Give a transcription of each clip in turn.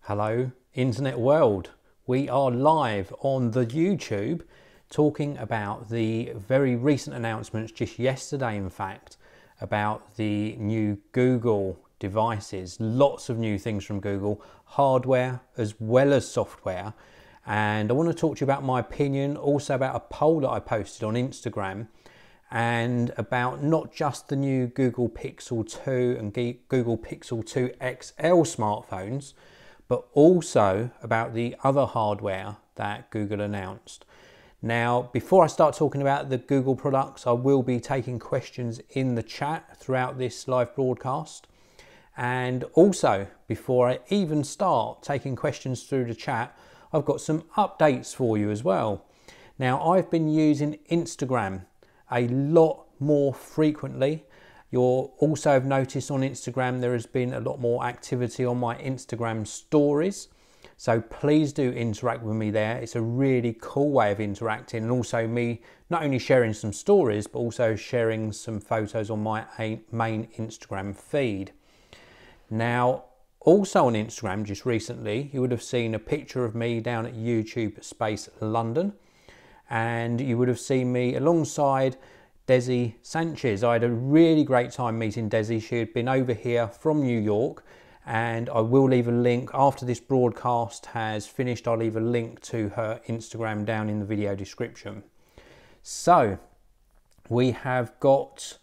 Hello internet world, we are live on the YouTube talking about the very recent announcements just yesterday in fact about the new Google devices. Lots of new things from Google, hardware as well as software, and I want to talk to you about my opinion, also about a poll that I posted on Instagram and about not just the new Google Pixel 2 and Google Pixel 2 XL smartphones, but also about the other hardware that Google announced. Now, before I start talking about the Google products, I will be taking questions in the chat throughout this live broadcast. And also, before I even start taking questions through the chat, I've got some updates for you as well. Now, I've been using Instagram a lot more frequently. You'll also have noticed on Instagram there has been a lot more activity on my Instagram stories. So please do interact with me there. It's a really cool way of interacting, and also me not only sharing some stories but also sharing some photos on my main Instagram feed. Now, also on Instagram just recently you would have seen a picture of me down at YouTube Space London, and you would have seen me alongside Desi Sanchez. I had a really great time meeting Desi. She had been over here from New York, and I will leave a link after this broadcast has finished. I'll leave a link to her Instagram down in the video description. So we have got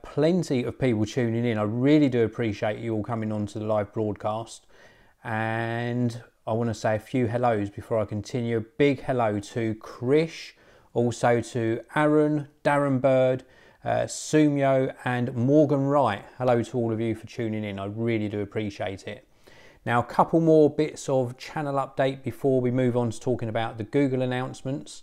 plenty of people tuning in. I really do appreciate you all coming on to the live broadcast, and I want to say a few hellos before I continue. A big hello to Krish, also to Aaron, Darren Bird, Sumyo and Morgan Wright. Hello to all of you for tuning in. I really do appreciate it. Now, a couple more bits of channel update before we move on to talking about the Google announcements.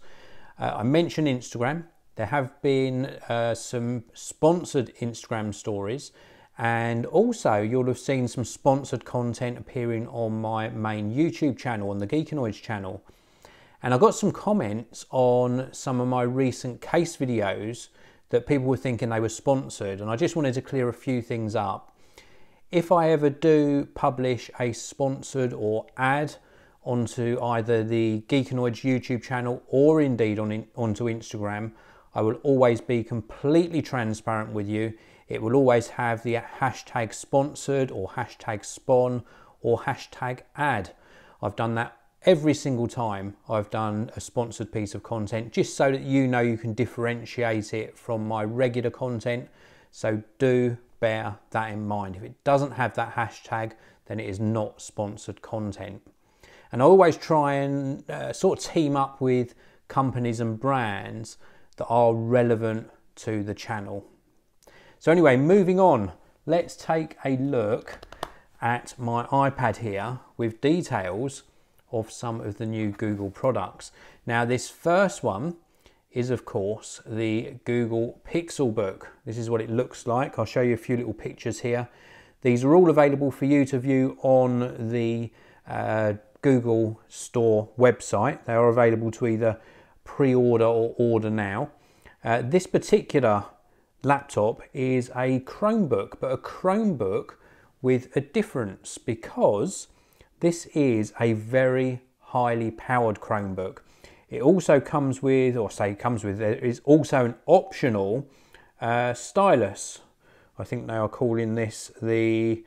I mentioned Instagram. There have been some sponsored Instagram stories, and also you'll have seen some sponsored content appearing on my main YouTube channel, on the Geekanoids channel. And I got some comments on some of my recent case videos that people were thinking they were sponsored, and I just wanted to clear a few things up. If I ever do publish a sponsored or ad onto either the Geekanoids YouTube channel or indeed onto Instagram, I will always be completely transparent with you. It will always have the hashtag sponsored or hashtag spawn or hashtag ad. I've done that every single time I've done a sponsored piece of content, just so that you know you can differentiate it from my regular content. So do bear that in mind. If it doesn't have that hashtag, then it is not sponsored content. And I always try and sort of team up with companies and brands that are relevant to the channel. So anyway, moving on, let's take a look at my iPad here with details of some of the new Google products. Now, this first one is of course the Google Pixelbook. This is what it looks like. I'll show you a few little pictures here. These are all available for you to view on the Google Store website. They are available to either pre-order or order now. This particular laptop is a Chromebook, but a Chromebook with a difference, because this is a very highly powered Chromebook. It also comes with, there is also an optional stylus. I think they are calling this the,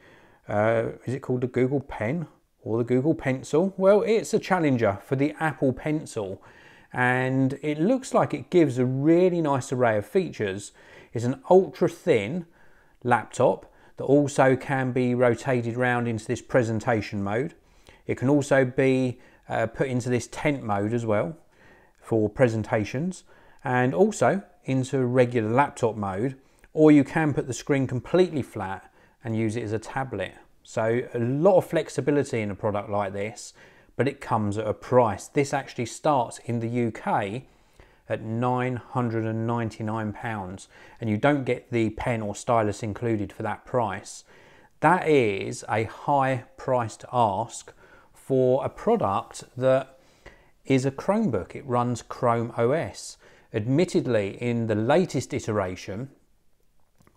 is it called the Google Pen or the Google Pencil? Well, it's a challenger for the Apple Pencil, and it looks like it gives a really nice array of features. It's an ultra thin laptop that also can be rotated around into this presentation mode. It can also be put into this tent mode as well for presentations, and also into regular laptop mode, or you can put the screen completely flat and use it as a tablet. So a lot of flexibility in a product like this, but it comes at a price. This actually starts in the UK at £999, and you don't get the pen or stylus included for that price. That is a high price to ask for a product that is a Chromebook. It runs Chrome OS. Admittedly, in the latest iteration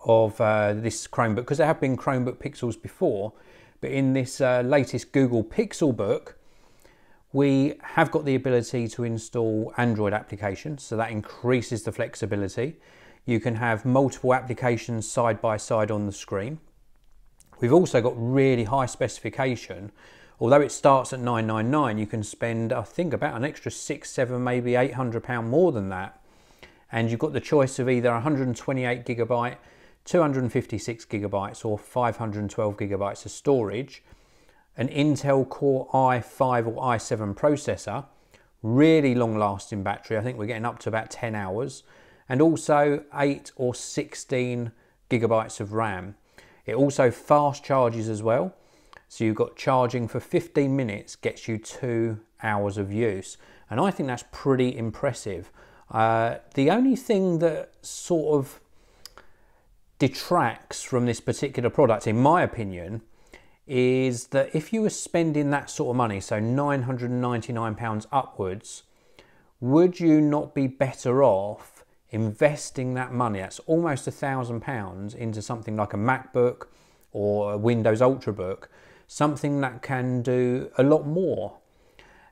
of this Chromebook, because there have been Chromebook Pixels before, but in this latest Google Pixelbook, we have got the ability to install Android applications, so that increases the flexibility. You can have multiple applications side by side on the screen. We've also got really high specification. Although it starts at $999, you can spend, I think, about an extra £600, £700, maybe £800 more than that. And you've got the choice of either 128 gigabyte, 256 gigabytes, or 512 gigabytes of storage. An Intel Core i5 or i7 processor, really long lasting battery. I think we're getting up to about 10 hours. And also 8 or 16 gigabytes of RAM. It also fast charges as well. So you've got charging for 15 minutes, gets you 2 hours of use. And I think that's pretty impressive. The only thing that sort of detracts from this particular product, in my opinion, is that if you were spending that sort of money, so £999 upwards, would you not be better off investing that money, that's almost £1,000, into something like a MacBook or a Windows Ultrabook, something that can do a lot more?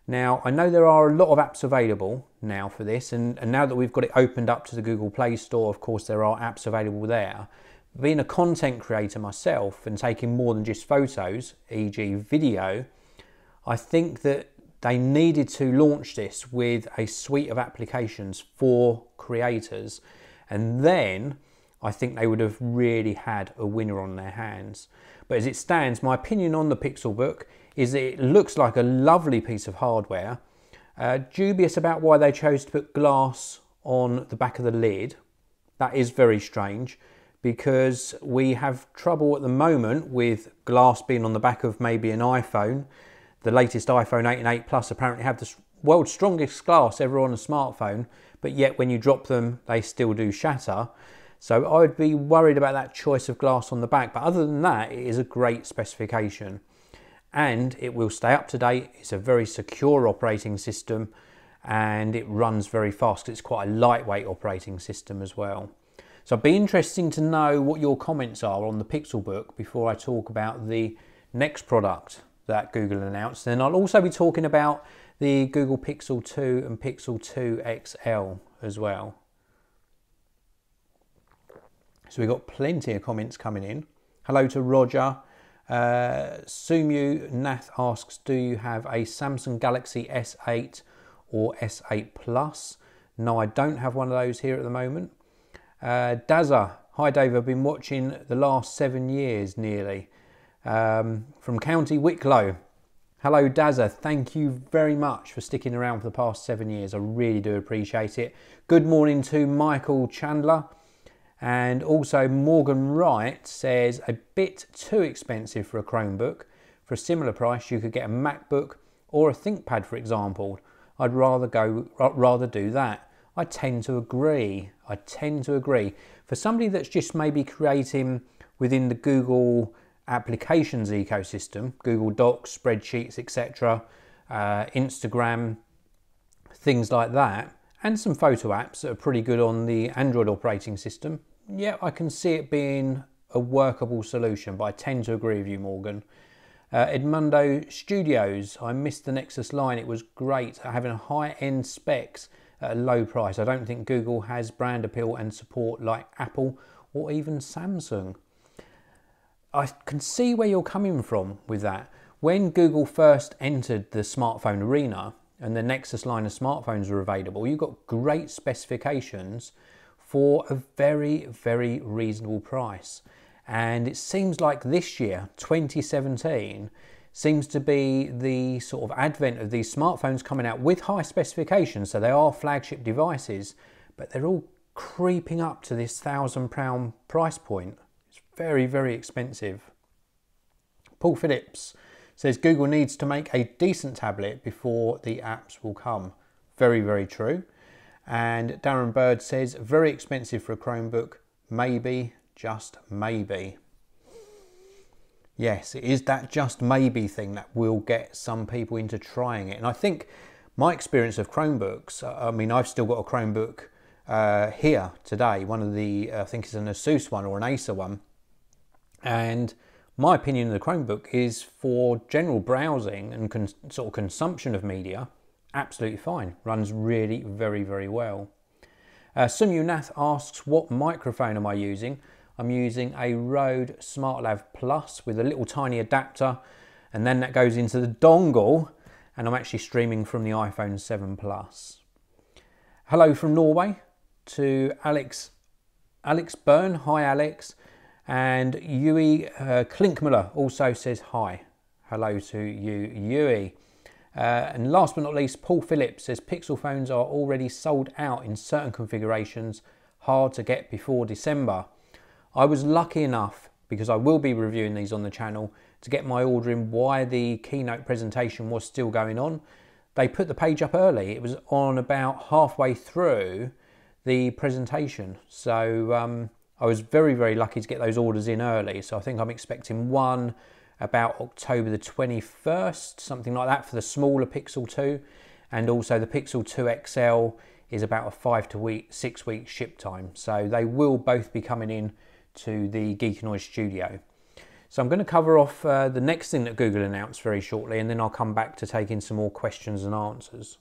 Now, I know there are a lot of apps available now for this, and now that we've got it opened up to the Google Play Store, of course there are apps available there. Being a content creator myself and taking more than just photos, e.g. video, I think that they needed to launch this with a suite of applications for creators, and then I think they would have really had a winner on their hands. But as it stands, my opinion on the Pixelbook is that it looks like a lovely piece of hardware. Dubious about why they chose to put glass on the back of the lid. That is very strange, because we have trouble at the moment with glass being on the back of maybe an iPhone. The latest iPhone 8 and 8 Plus apparently have the world's strongest glass ever on a smartphone, but yet when you drop them, they still do shatter. So I would be worried about that choice of glass on the back. But other than that, it is a great specification. And it will stay up to date. It's a very secure operating system, and it runs very fast because it's quite a lightweight operating system as well. So it'd be interesting to know what your comments are on the Pixelbook before I talk about the next product that Google announced. Then I'll also be talking about the Google Pixel 2 and Pixel 2 XL as well. So we've got plenty of comments coming in. Hello to Roger. Sumu Nath asks, do you have a Samsung Galaxy S8 or S8 Plus? No, I don't have one of those here at the moment. Dazza, hi Dave, I've been watching the last 7 years nearly, from County Wicklow. Hello Dazza, thank you very much for sticking around for the past 7 years. I really do appreciate it. Good morning to Michael Chandler. And also Morgan Wright says, a bit too expensive for a Chromebook. For a similar price, you could get a MacBook or a ThinkPad, for example. I'd rather do that. I tend to agree. For somebody that's just maybe creating within the Google applications ecosystem, Google Docs, spreadsheets, etc., Instagram, things like that, and some photo apps that are pretty good on the Android operating system, yeah, I can see it being a workable solution, but I tend to agree with you, Morgan. Edmundo Studios, I missed the Nexus line. It was great having high-end specs at a low price. I don't think Google has brand appeal and support like Apple or even Samsung. I can see where you're coming from with that. When Google first entered the smartphone arena and the Nexus line of smartphones were available, you got great specifications for a very, very reasonable price. And it seems like this year, 2017, seems to be the sort of advent of these smartphones coming out with high specifications. So they are flagship devices, but they're all creeping up to this £1,000 price point. It's very, very expensive. Paul Phillips says Google needs to make a decent tablet before the apps will come. Very, very true. And Darren Bird says, very expensive for a Chromebook, maybe, just maybe. Yes, it is that just maybe thing that will get some people into trying it. And I think my experience of Chromebooks, I mean, I've still got a Chromebook here today. One of the, I think it's an Asus one or an Acer one. And my opinion of the Chromebook is for general browsing and sort of consumption of media, absolutely fine. Runs really very, very well. Sumyu Nath asks, what microphone am I using? I'm using a Rode SmartLav Plus with a little tiny adapter, and then that goes into the dongle, and I'm actually streaming from the iPhone 7 Plus. Hello from Norway to Alex Byrne. Hi Alex. And Yui Klinkmuller also says hi. Hello to you, Yui. And last but not least, Paul Phillips says Pixel phones are already sold out in certain configurations, hard to get before December. I was lucky enough, because I will be reviewing these on the channel, to get my order in while the keynote presentation was still going on. They put the page up early. It was on about halfway through the presentation. So I was very, very lucky to get those orders in early. So I think I'm expecting one about October the 21st, something like that, for the smaller Pixel 2. And also the Pixel 2 XL is about a 5 to 6 week ship time. So they will both be coming in to the Geekanoids studio. So I'm going to cover off the next thing that Google announced very shortly, and then I'll come back to take in some more questions and answers.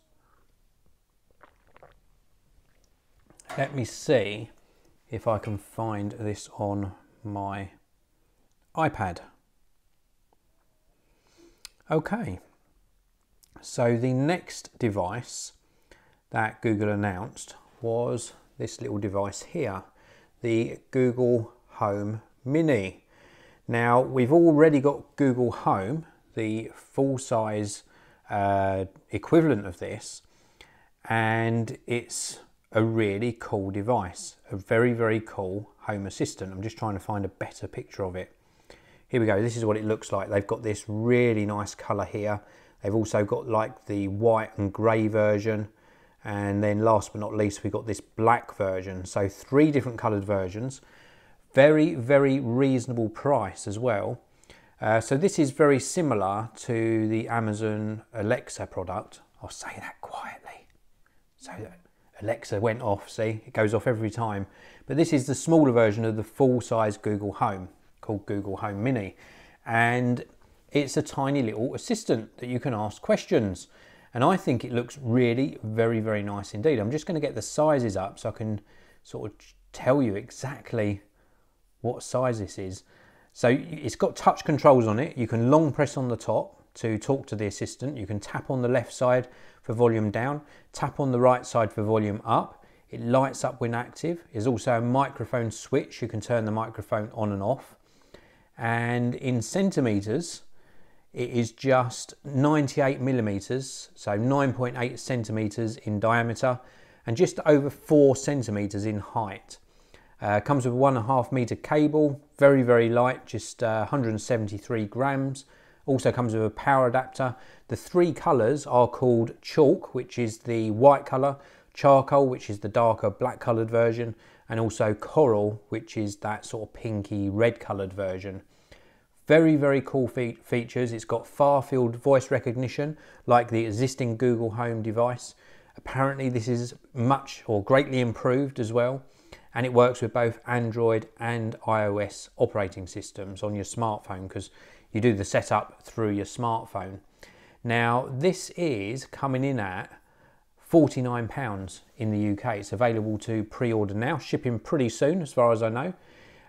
Let me see if I can find this on my iPad. Okay, so the next device that Google announced was this little device here, the Google Home Mini. Now, we've already got Google Home, the full-size equivalent of this, and it's a really cool device, a very, very cool home assistant. I'm just trying to find a better picture of it. Here we go, this is what it looks like. They've got this really nice colour here. They've also got like the white and grey version, and then last but not least, we've got this black version. So 3 different coloured versions. Very, very reasonable price as well. So this is very similar to the Amazon Alexa product. I'll say that quietly. So Alexa went off, see, it goes off every time. But this is the smaller version of the full-size Google Home, called Google Home Mini. And it's a tiny little assistant that you can ask questions. And I think it looks really very, very nice indeed. I'm just going to get the sizes up so I can sort of tell you exactly what size this is. So it's got touch controls on it. You can long press on the top to talk to the assistant. You can tap on the left side for volume down, tap on the right side for volume up. It lights up when active. There's also a microphone switch. You can turn the microphone on and off. And in centimeters, it is just 98 millimeters, so 9.8 centimeters in diameter and just over 4 centimeters in height. Comes with a 1.5 meter cable, very, very light, just 173 grams. Also comes with a power adapter. The 3 colors are called Chalk, which is the white color, Charcoal, which is the darker black colored version, and also Coral, which is that sort of pinky red colored version. Very, very cool features. It's got far field voice recognition like the existing Google Home device. Apparently this is much or greatly improved as well. And it works with both Android and iOS operating systems on your smartphone, because you do the setup through your smartphone. Now, this is coming in at £49 in the UK. It's available to pre-order now, shipping pretty soon as far as I know.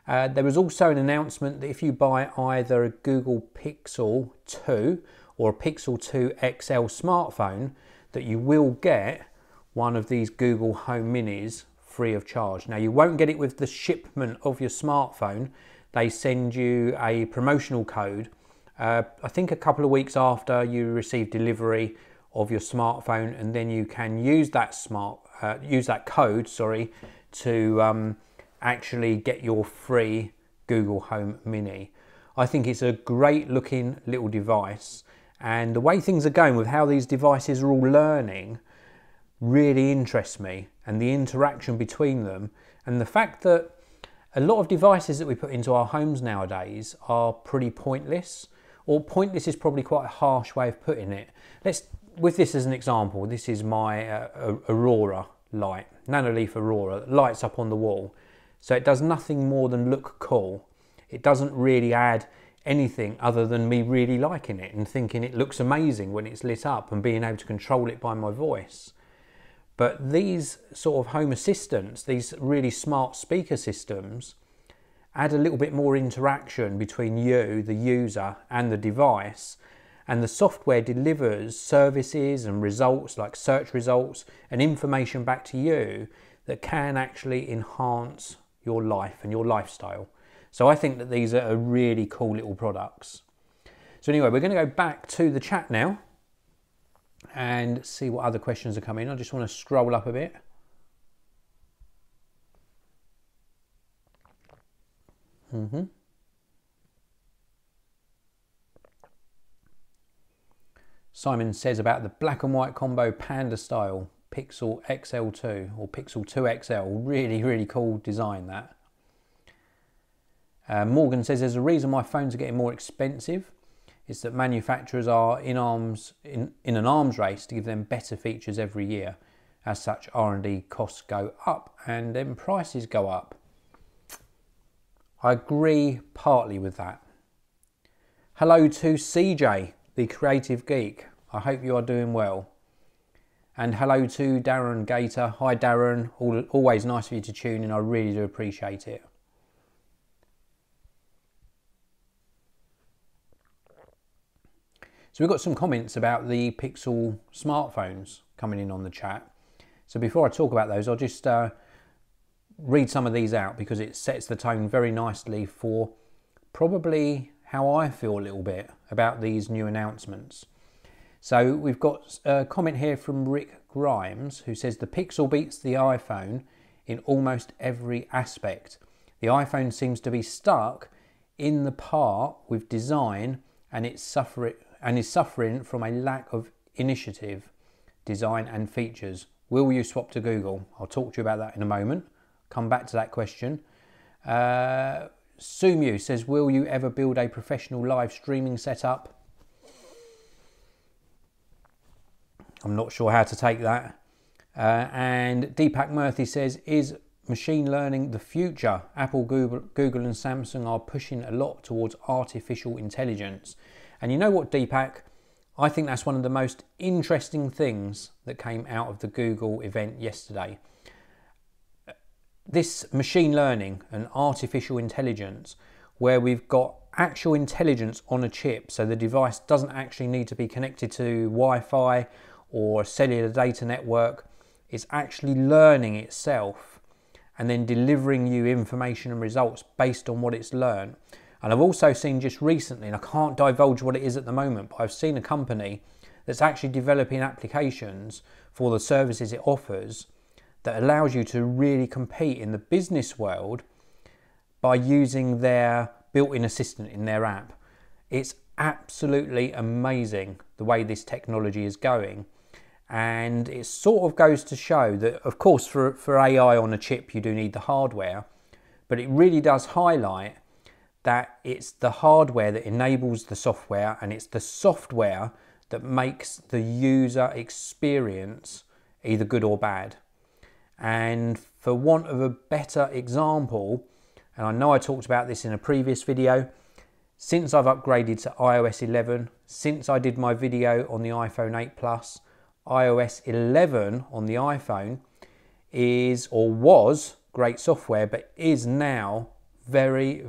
There was also an announcement that if you buy either a Google Pixel 2 or a Pixel 2 XL smartphone, that you will get one of these Google Home Minis free of charge. Now, you won't get it with the shipment of your smartphone. They send you a promotional code, I think a couple of weeks after you receive delivery of your smartphone, and then you can use that code, to actually get your free Google Home Mini. I think it's a great looking little device, and the way things are going with how these devices are all learning really interests me, and the interaction between them, and the fact that a lot of devices that we put into our homes nowadays are pretty pointless, or pointless is probably quite a harsh way of putting it. With this as an example, this is my Aurora light, Nanoleaf Aurora, that lights up on the wall. So it does nothing more than look cool. It doesn't really add anything other than me really liking it and thinking it looks amazing when it's lit up and being able to control it by my voice. But these sort of home assistants, these really smart speaker systems, add a little bit more interaction between you, the user, and the device. And the software delivers services and results like search results and information back to you that can actually enhance your life and your lifestyle. So I think that these are really cool little products. So anyway, we're going to go back to the chat now and see what other questions are coming. I just want to scroll up a bit. Simon says about the black and white combo Panda style Pixel XL2 or Pixel 2 XL. Really cool design that. Morgan says there's a reason why phones are getting more expensive. It's that manufacturers are in an arms race to give them better features every year. As such, R&D costs go up and then prices go up. I agree partly with that. Hello to CJ, the creative geek. I hope you are doing well. And hello to Darren Gator. Hi Darren, always nice of you to tune in. I really do appreciate it. So we've got some comments about the Pixel smartphones coming in on the chat. So before I talk about those, I'll just read some of these out because it sets the tone very nicely for probably how I feel a little bit about these new announcements. So we've got a comment here from Rick Grimes who says the Pixel beats the iPhone in almost every aspect. The iPhone seems to be stuck in the part with design and is suffering from a lack of initiative, design and features. Will you swap to Google? I'll talk to you about that in a moment. Come back to that question. Sumu says, will you ever build a professional live streaming setup? I'm not sure how to take that. And Deepak Murthy says, is machine learning the future? Apple, Google and Samsung are pushing a lot towards artificial intelligence. And you know what, Deepak? I think that's one of the most interesting things that came out of the Google event yesterday. This machine learning and artificial intelligence, where we've got actual intelligence on a chip, so the device doesn't actually need to be connected to Wi-Fi or a cellular data network. It's actually learning itself and then delivering you information and results based on what it's learned. And I've also seen just recently, and I can't divulge what it is at the moment, but I've seen a company that's actually developing applications for the services it offers that allows you to really compete in the business world by using their built-in assistant in their app. It's absolutely amazing the way this technology is going. And it sort of goes to show that, of course, for AI on a chip, you do need the hardware, but it really does highlight that it's the hardware that enables the software, and it's the software that makes the user experience either good or bad. And for want of a better example, and I know I talked about this in a previous video, since I've upgraded to iOS 11, since I did my video on the iPhone 8 Plus, iOS 11 on the iPhone is, or was, great software, but is now very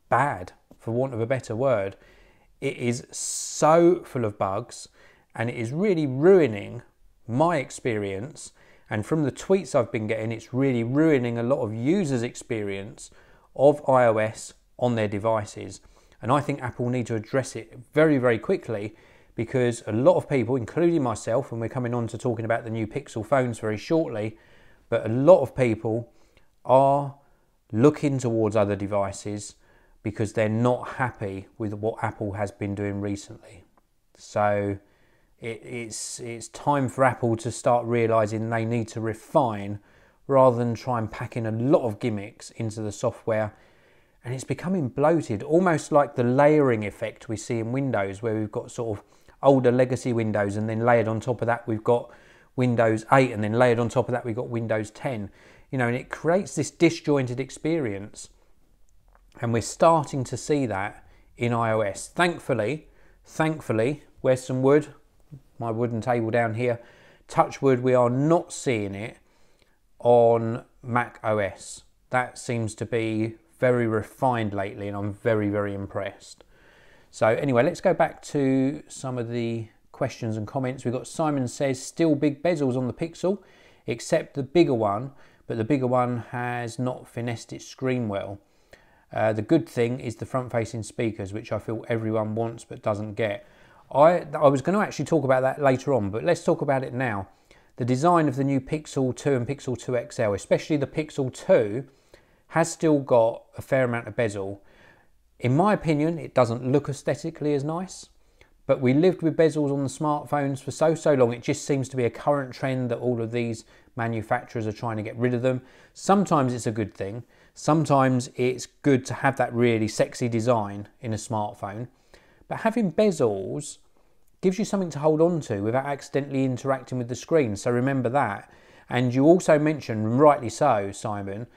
bad, for want of a better word. It is so full of bugs and it is really ruining my experience, and from the tweets I've been getting, it's really ruining a lot of users' experience of iOS on their devices. And I think Apple need to address it very quickly, because a lot of people, including myself, and we're coming on to talking about the new Pixel phones very shortly, but a lot of people are looking towards other devices because they're not happy with what Apple has been doing recently. So it's time for Apple to start realizing they need to refine rather than try and pack in a lot of gimmicks into the software. And it's becoming bloated, almost like the layering effect we see in Windows, where we've got sort of older legacy Windows, and then layered on top of that we've got Windows 8, and then layered on top of that we got Windows 10. You know, and it creates this disjointed experience, and we're starting to see that in iOS. Thankfully, where's some wood? My wooden table down here. Touch wood, we are not seeing it on Mac OS. That seems to be very refined lately, and I'm very, very impressed. So anyway, let's go back to some of the questions and comments. We've got Simon says, still big bezels on the Pixel, except the bigger one, but the bigger one has not finessed its screen well. The good thing is the front-facing speakers, which I feel everyone wants but doesn't get. I was going to actually talk about that later on, but let's talk about it now. The design of the new Pixel 2 and Pixel 2 XL, especially the Pixel 2, has still got a fair amount of bezel. In my opinion, it doesn't look aesthetically as nice, but we lived with bezels on the smartphones for so long. It just seems to be a current trend that all of these manufacturers are trying to get rid of them. Sometimes it's a good thing. Sometimes it's good to have that really sexy design in a smartphone. But having bezels gives you something to hold on to without accidentally interacting with the screen. So remember that. And you also mentioned, rightly so, Simon,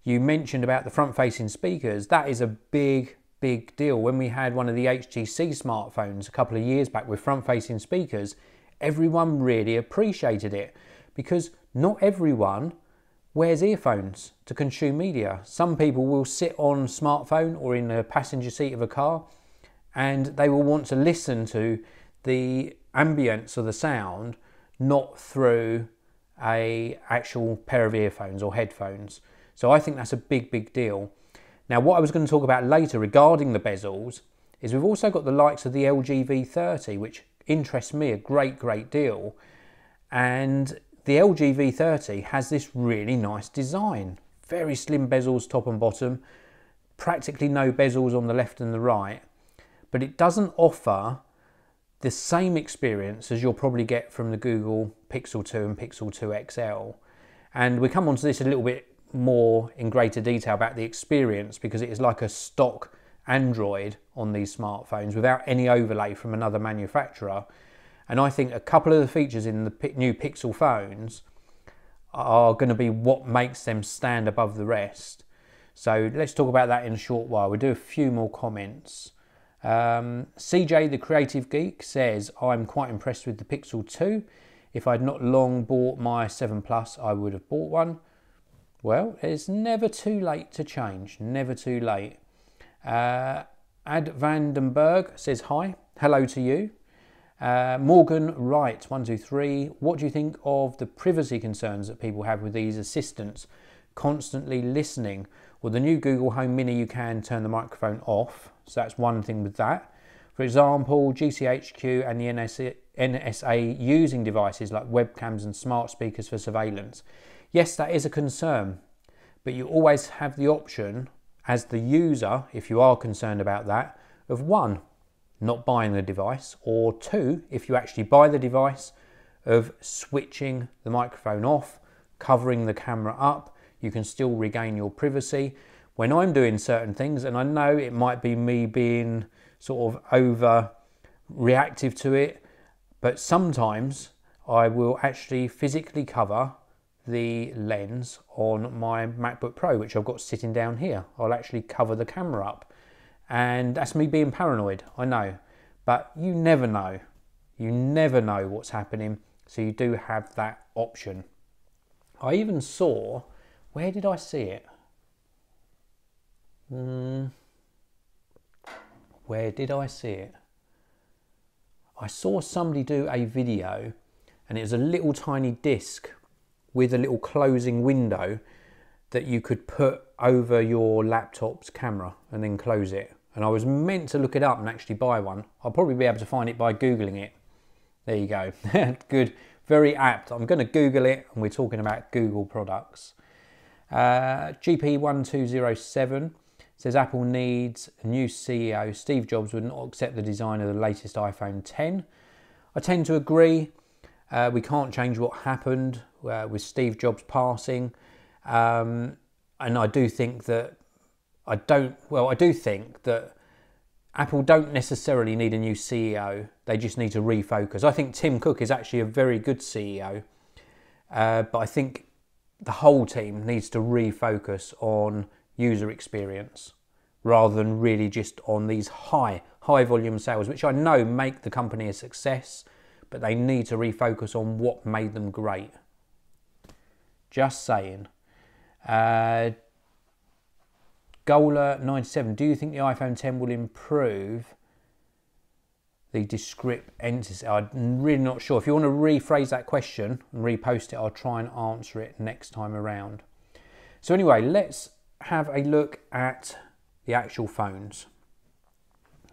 you mentioned about the front-facing speakers. That is a big deal. When we had one of the HTC smartphones a couple of years back with front-facing speakers, everyone really appreciated it, because not everyone wears earphones to consume media. Some people will sit on a smartphone or in the passenger seat of a car, and they will want to listen to the ambience of the sound, not through an actual pair of earphones or headphones. So I think that's a big deal. Now, what I was going to talk about later regarding the bezels is we've also got the likes of the LG V30, which interests me a great deal. And the LG V30 has this really nice design. Very slim bezels top and bottom, practically no bezels on the left and the right. But it doesn't offer the same experience as you'll probably get from the Google Pixel 2 and Pixel 2 XL. And we come on to this a little bit more in greater detail about the experience, because it is like a stock Android on these smartphones without any overlay from another manufacturer. And I think a couple of the features in the new Pixel phones are going to be what makes them stand above the rest. So let's talk about that in a short while. We'll do a few more comments. CJ the Creative Geek says, I'm quite impressed with the Pixel 2. If I'd not long bought my 7 Plus, I would have bought one. Well, it's never too late to change, never too late. Ad Vandenberg says hi, hello to you. Morgan Wright, 123, what do you think of the privacy concerns that people have with these assistants constantly listening? Well, the new Google Home Mini, you can turn the microphone off, so that's one thing with that. For example, GCHQ and the NSA using devices like webcams and smart speakers for surveillance. Yes, that is a concern, but you always have the option as the user, if you are concerned about that, of 1, not buying the device, or 2, if you actually buy the device, of switching the microphone off, covering the camera up. You can still regain your privacy. When I'm doing certain things, and I know it might be me being sort of over reactive to it, but sometimes I will actually physically cover the lens on my MacBook Pro, which I've got sitting down here. I'll actually cover the camera up, and that's me being paranoid, I know, but you never know what's happening, so you do have that option. I even saw, where did I see it? Where did I see it? I saw somebody do a video, and it was a little tiny disc with a little closing window that you could put over your laptop's camera and then close it. And I was meant to look it up and actually buy one. I'll probably be able to find it by Googling it. There you go. Good, very apt. I'm going to Google it, and we're talking about Google products. GP1207 says Apple needs a new CEO. Steve Jobs would not accept the design of the latest iPhone 10. I tend to agree. We can't change what happened with Steve Jobs passing, and I do think that I do think that Apple don't necessarily need a new CEO. They just need to refocus. I think Tim Cook is actually a very good CEO. but I think the whole team needs to refocus on user experience rather than really just on these high volume sales, which I know make the company a success, but they need to refocus on what made them great. Just saying. Gola97, do you think the iPhone 10 will improve the descript entity? I'm really not sure. If you want to rephrase that question and repost it, I'll try and answer it next time around. So anyway, let's have a look at the actual phones.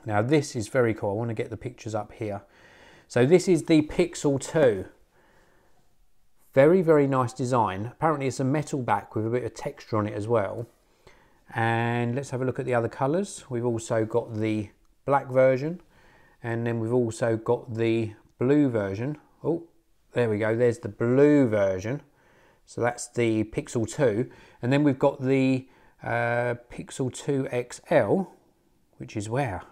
Now this is very cool. I want to get the pictures up here. So this is the Pixel 2. Very, very nice design. Apparently it's a metal back with a bit of texture on it as well. And let's have a look at the other colours. We've also got the black version, and then we've also got the blue version. Oh, there we go. There's the blue version. So that's the Pixel 2. And then we've got the Pixel 2 XL, which is where?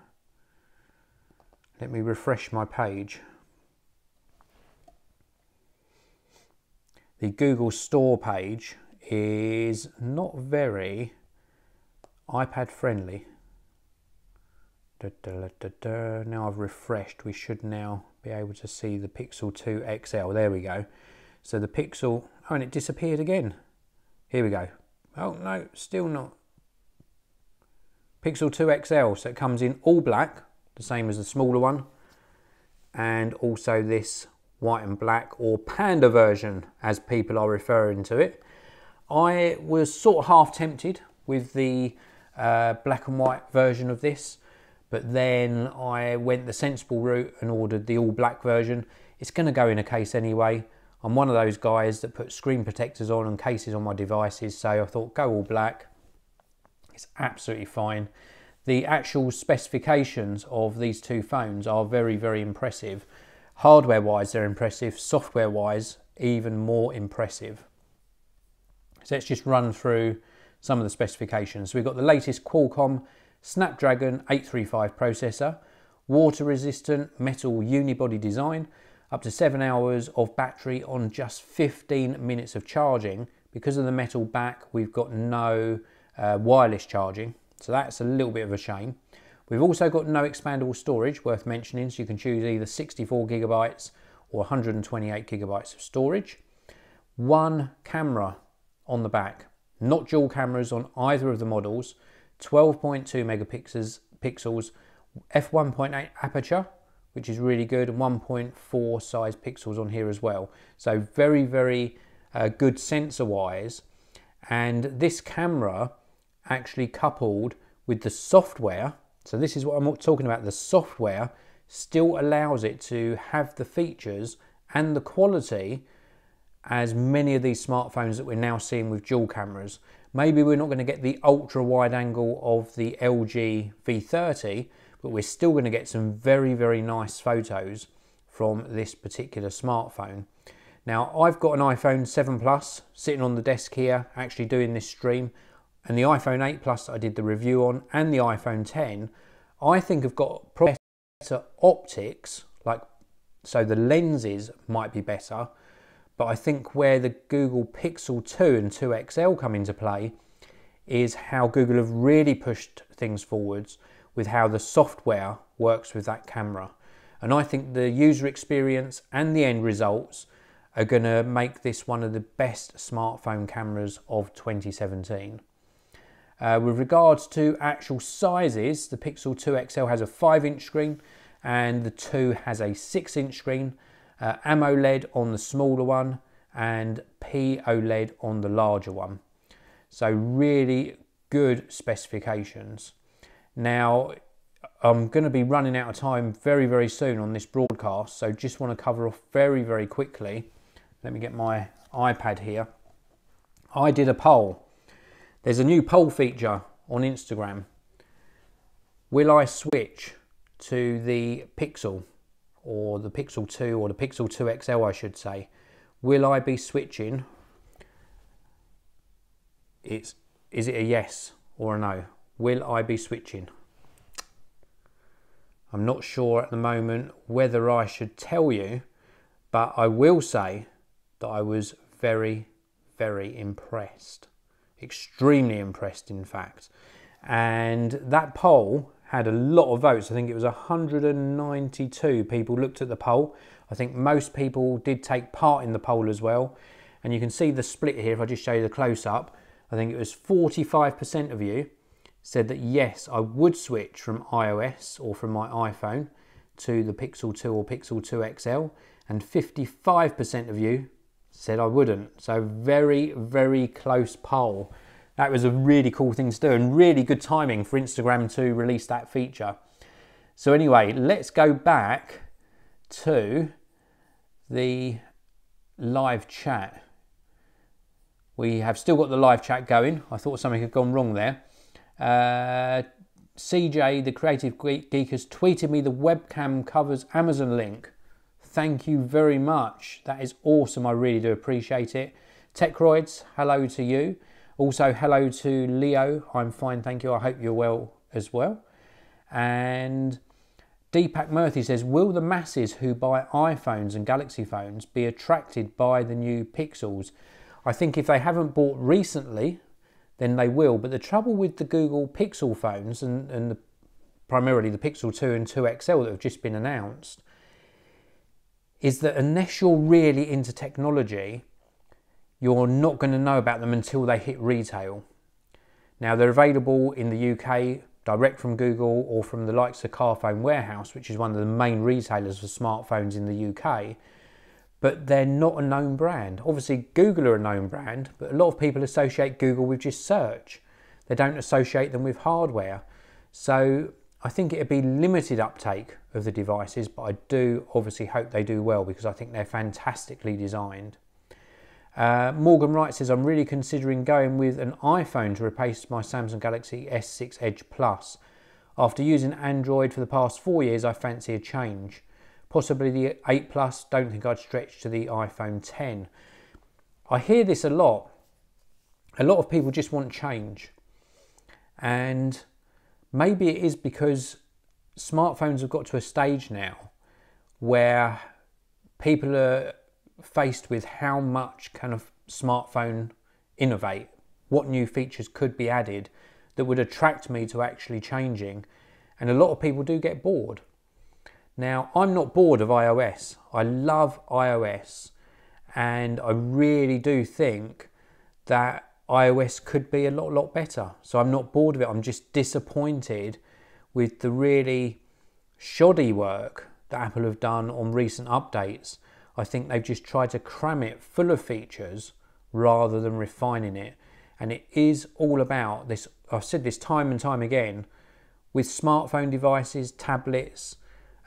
Let me refresh my page. The Google Store page is not very iPad friendly. Now I've refreshed, we should now be able to see the Pixel 2 XL. There we go. So the Pixel, oh, and it disappeared again. Here we go. Oh no, still not. Pixel 2 XL, so it comes in all black, the same as the smaller one, and also this white and black, or panda version as people are referring to it. I was sort of half tempted with the black and white version of this, but then I went the sensible route and ordered the all black version. It's going to go in a case anyway. I'm one of those guys that put screen protectors on and cases on my devices, so I thought go all black. It's absolutely fine. The actual specifications of these two phones are very, very impressive. Hardware wise they're impressive, software wise even more impressive. So let's just run through some of the specifications. So we've got the latest Qualcomm Snapdragon 835 processor, water resistant metal unibody design, up to 7 hours of battery on just 15 minutes of charging. Because of the metal back, we've got no wireless charging, so that's a little bit of a shame. We've also got no expandable storage, worth mentioning, so you can choose either 64 gigabytes or 128 gigabytes of storage. One camera on the back, not dual cameras on either of the models, 12.2 megapixels, f1.8 aperture, which is really good, and 1.4 size pixels on here as well. So very, very good sensor wise. And this camera actually coupled with the software, so this is what I'm talking about, the software still allows it to have the features and the quality as many of these smartphones that we're now seeing with dual cameras. Maybe we're not going to get the ultra wide angle of the LG V30, but we're still going to get some very, very nice photos from this particular smartphone. Now I've got an iPhone 7 Plus sitting on the desk here actually doing this stream, and the iPhone 8 Plus that I did the review on and the iPhone 10 I think have got better optics, like, so the lenses might be better, but I think where the Google Pixel 2 and 2 XL come into play is how Google have really pushed things forwards with how the software works with that camera. And I think the user experience and the end results are going to make this one of the best smartphone cameras of 2017. With regards to actual sizes, the Pixel 2 XL has a 5-inch screen and the 2 has a 6-inch screen, AMOLED on the smaller one and POLED on the larger one. So really good specifications. Now I'm going to be running out of time very, very soon on this broadcast, so just want to cover off very, very quickly. Let me get my iPad here. I did a poll. There's a new poll feature on Instagram. Will I switch to the Pixel, or the Pixel 2, or the Pixel 2 XL I should say? Will I be switching? Is it a yes or a no? Will I be switching? I'm not sure at the moment whether I should tell you, but I will say that I was very, very impressed. Extremely impressed, in fact. And that poll had a lot of votes. I think it was 192 people looked at the poll. I think most people did take part in the poll as well. And you can see the split here if I just show you the close-up. I think it was 45% of you said that yes, I would switch from iOS or from my iPhone to the Pixel 2 or Pixel 2 XL, and 55% of you said I wouldn't. So very, very close poll. That was a really cool thing to do and really good timing for Instagram to release that feature. So anyway, let's go back to the live chat. We have still got the live chat going. I thought something had gone wrong there. CJ, the Creative Geek, has tweeted me the webcam covers Amazon link. Thank you very much. That is awesome. I really do appreciate it. Techroids, hello to you. Also, hello to Leo. I'm fine, thank you. I hope you're well as well. And Deepak Murthy says, will the masses who buy iPhones and Galaxy phones be attracted by the new Pixels? I think if they haven't bought recently, then they will. But the trouble with the Google Pixel phones and primarily the Pixel 2 and 2 XL that have just been announced is that unless you're really into technology, you're not going to know about them until they hit retail. Now, they're available in the UK direct from Google or from the likes of Carphone Warehouse, which is one of the main retailers for smartphones in the UK, but they're not a known brand. Obviously, Google are a known brand, but a lot of people associate Google with just search. They don't associate them with hardware. So I think it'd be limited uptake of the devices, but I do obviously hope they do well because I think they're fantastically designed. Morgan Wright says, I'm really considering going with an iPhone to replace my Samsung Galaxy S6 Edge Plus. After using Android for the past 4 years, I fancy a change. Possibly the 8 Plus, don't think I'd stretch to the iPhone 10. I hear this a lot. A lot of people just want change. And maybe it is because smartphones have got to a stage now where people are faced with how much can a smartphone innovate, what new features could be added that would attract me to actually changing, and a lot of people do get bored. Now, I'm not bored of iOS. I love iOS, and I really do think that iOS could be a lot better. So I'm not bored of it. I'm just disappointed with the really shoddy work that Apple have done on recent updates. I think they've just tried to cram it full of features rather than refining it. And it is all about this. I've said this time and time again, with smartphone devices, tablets,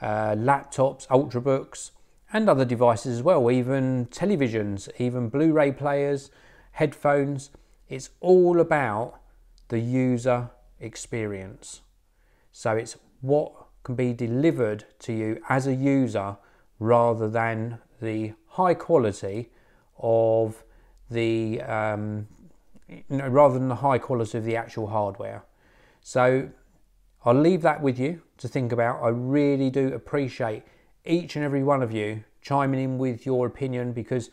laptops, ultrabooks, and other devices as well, even televisions, even Blu-ray players, headphones. It's all about the user experience. So it's what can be delivered to you as a user rather than the high quality of the rather than the high quality of the actual hardware. So I'll leave that with you to think about. I really do appreciate each and every one of you chiming in with your opinion, because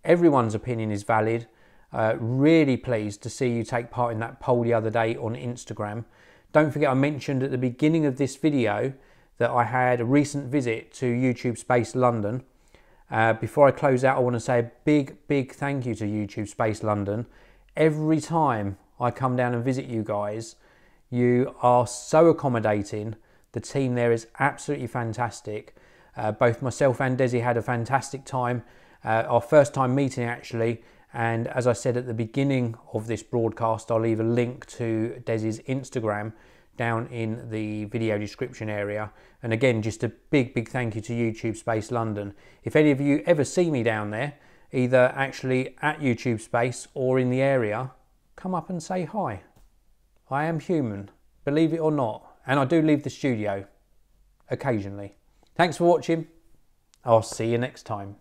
everyone's opinion is valid. Really pleased to see you take part in that poll the other day on Instagram. Don't forget, I mentioned at the beginning of this video that I had a recent visit to YouTube Space London. Before I close out, I want to say a big thank you to YouTube Space London. Every time I come down and visit you guys, you are so accommodating. The team there is absolutely fantastic. Both myself and Desi had a fantastic time. Our first time meeting actually. And as I said at the beginning of this broadcast, I'll leave a link to Desi's Instagram down in the video description area. And again, just a big thank you to YouTube Space London. If any of you ever see me down there, either actually at YouTube Space or in the area, come up and say hi. I am human, believe it or not, and I do leave the studio occasionally. Thanks for watching. I'll see you next time.